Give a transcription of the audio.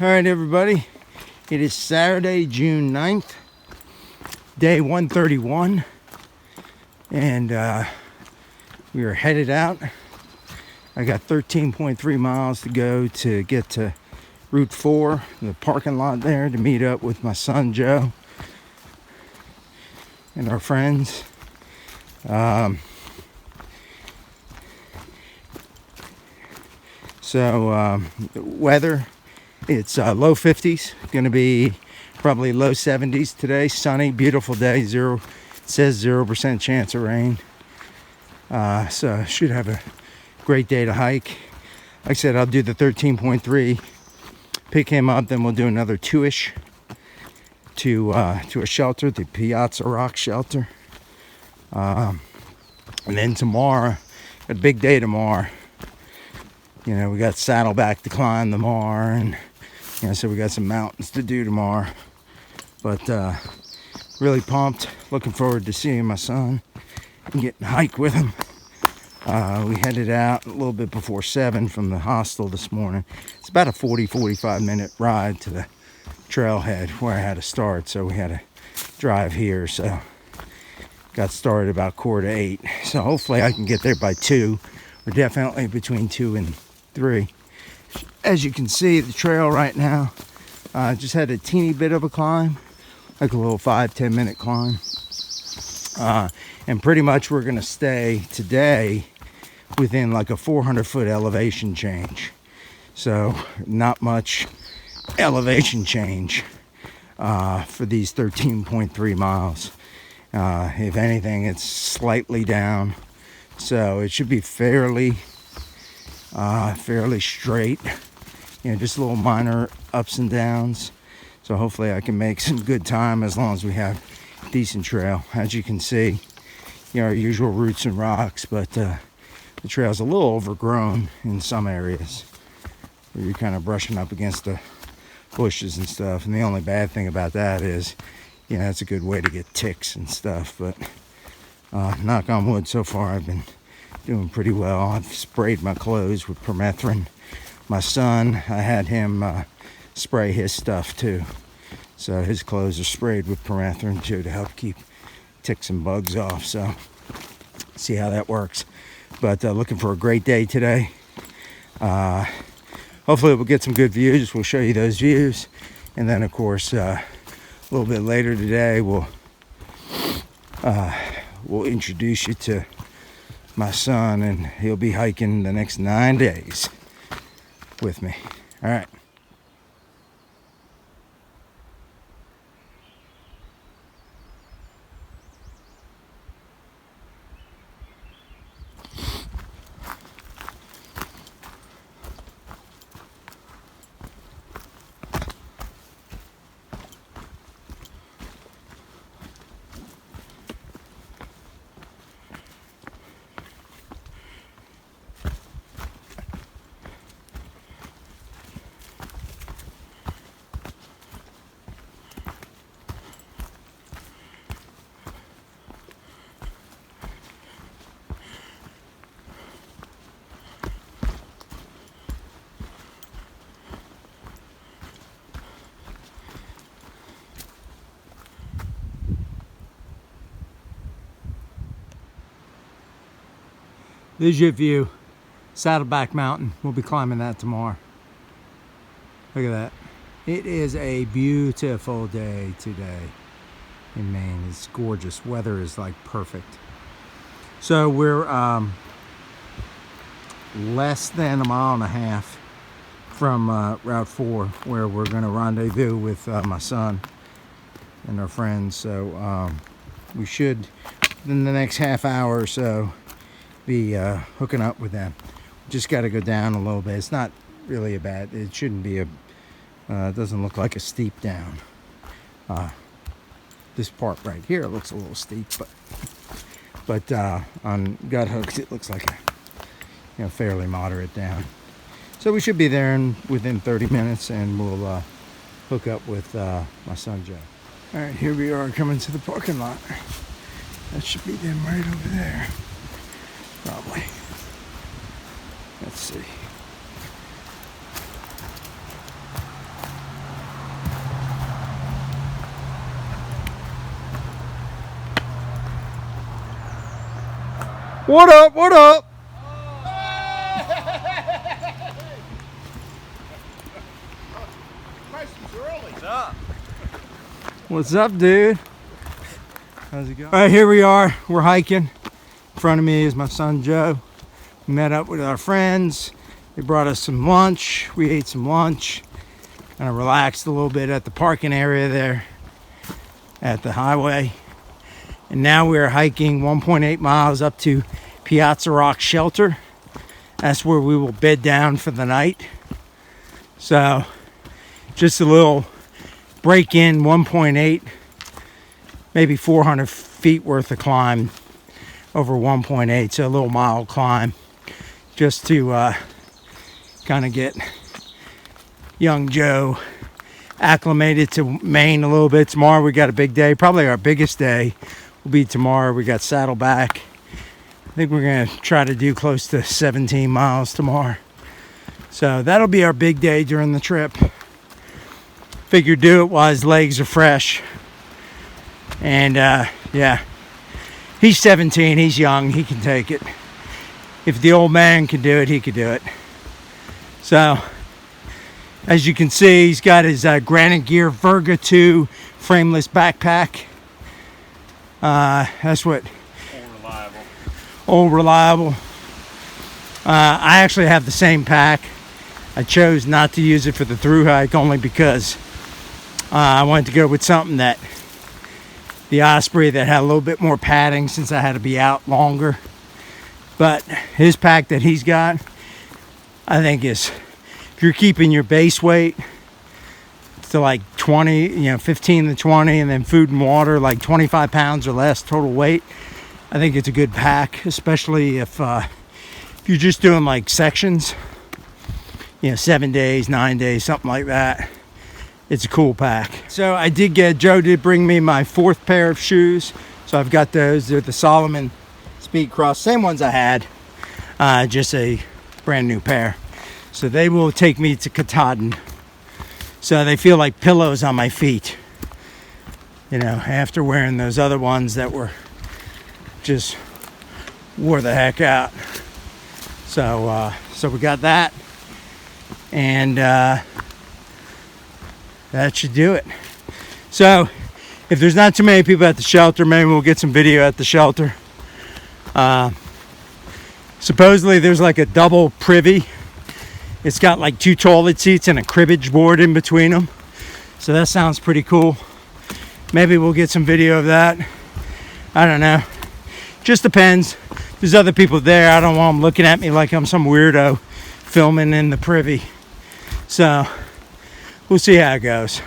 All right, everybody. It is Saturday, June 9th, day 131, and we are headed out. I got 13.3 miles to go to get to Route 4, the parking lot there, to meet up with my son Joe and our friends. Weather, it's low 50s, gonna be probably low 70s today. Sunny, beautiful day. It says 0% chance of rain. So should have a great day to hike. Like I said, I'll do the 13.3, pick him up, then we'll do another 2-ish to a shelter, the Piazza Rock shelter. And then tomorrow, a big day tomorrow. You know, we got Saddleback to climb tomorrow, and so we got some mountains to do tomorrow. But really pumped, looking forward to seeing my son and getting to hike with him. We headed out a little bit before 7 from the hostel this morning. It's about a 45 minute ride to the trailhead where I had to start, so we had to drive here. So got started about 7:45. So hopefully I can get there by 2. We're definitely between 2 and 3. As you can see, the trail right now just had a teeny bit of a climb, like a little 5-10 minute climb, and pretty much we're gonna stay today within like a 400-foot elevation change. So not much elevation change for these 13.3 miles. If anything, it's slightly down, so it should be fairly straight. Just little minor ups and downs. So hopefully I can make some good time as long as we have decent trail. As you can see, our usual roots and rocks, but the trail's a little overgrown in some areas where you're kind of brushing up against the bushes and stuff. And the only bad thing about that is, it's a good way to get ticks and stuff. But knock on wood, so far I've been doing pretty well. I've sprayed my clothes with permethrin. My son, I had him spray his stuff too. So his clothes are sprayed with permethrin too to help keep ticks and bugs off. So see how that works. But looking for a great day today. Hopefully we'll get some good views. We'll show you those views. And then of course, a little bit later today, we'll introduce you to my son, and he'll be hiking the next 9 days with me. All right. There's your view, Saddleback Mountain. We'll be climbing that tomorrow. Look at that. It is a beautiful day today in Maine. It's gorgeous. Weather is like perfect. So we're less than 1.5 miles from Route 4, where we're going to rendezvous with my son and our friends. So we should, in the next half hour or so, be hooking up with them. Just got to go down a little bit. It's not really it shouldn't be it doesn't look like a steep down. This part right here looks a little steep, but on gut hooks it looks like a fairly moderate down. So we should be there within 30 minutes, and we'll hook up with my son Joe. All right, here we are coming to the parking lot. That should be them right over there, probably. Let's see. What up? What up? What's up? What's up, dude? How's it going? All right, here we are. We're hiking. In front of me is my son Joe. We met up with our friends. They brought us some lunch. We ate some lunch. Kind of relaxed a little bit at the parking area there at the highway. And now we're hiking 1.8 miles up to Piazza Rock Shelter. That's where we will bed down for the night. So just a little break in, 1.8, maybe 400 feet worth of climb over 1.8. So a little mild climb just to kind of get young Joe acclimated to Maine a little bit. Tomorrow we got a big day. Probably our biggest day will be tomorrow. We got Saddleback. I think we're going to try to do close to 17 miles tomorrow. So that'll be our big day during the trip. Figured do it while his legs are fresh. And yeah, he's 17. He's young. He can take it. If the old man can do it, he could do it. So as you can see, he's got his Granite Gear Verga 2 frameless backpack. That's what... Old Reliable. I actually have the same pack. I chose not to use it for the through hike only because I wanted to go with something that... the Osprey that had a little bit more padding since I had to be out longer. But his pack that he's got, I think is... if you're keeping your base weight to like 20, 15 to 20, and then food and water like 25 pounds or less total weight, I think it's a good pack, especially if you're just doing like sections, 7 days, 9 days, something like that. It's a cool pack. So Joe did bring me my 4th pair of shoes. So I've got those. They're the Solomon Speed Cross, same ones I had, just a brand new pair. So they will take me to Katahdin. So they feel like pillows on my feet. After wearing those other ones that were just wore the heck out. So we got that. And that should do it. So if there's not too many people at the shelter, maybe we'll get some video at the shelter. Supposedly there's like a double privy. It's got like 2 toilet seats and a cribbage board in between them. So that sounds pretty cool. Maybe we'll get some video of that. I don't know. Just depends. There's other people there. I don't want them looking at me like I'm some weirdo filming in the privy. So we'll see how it goes.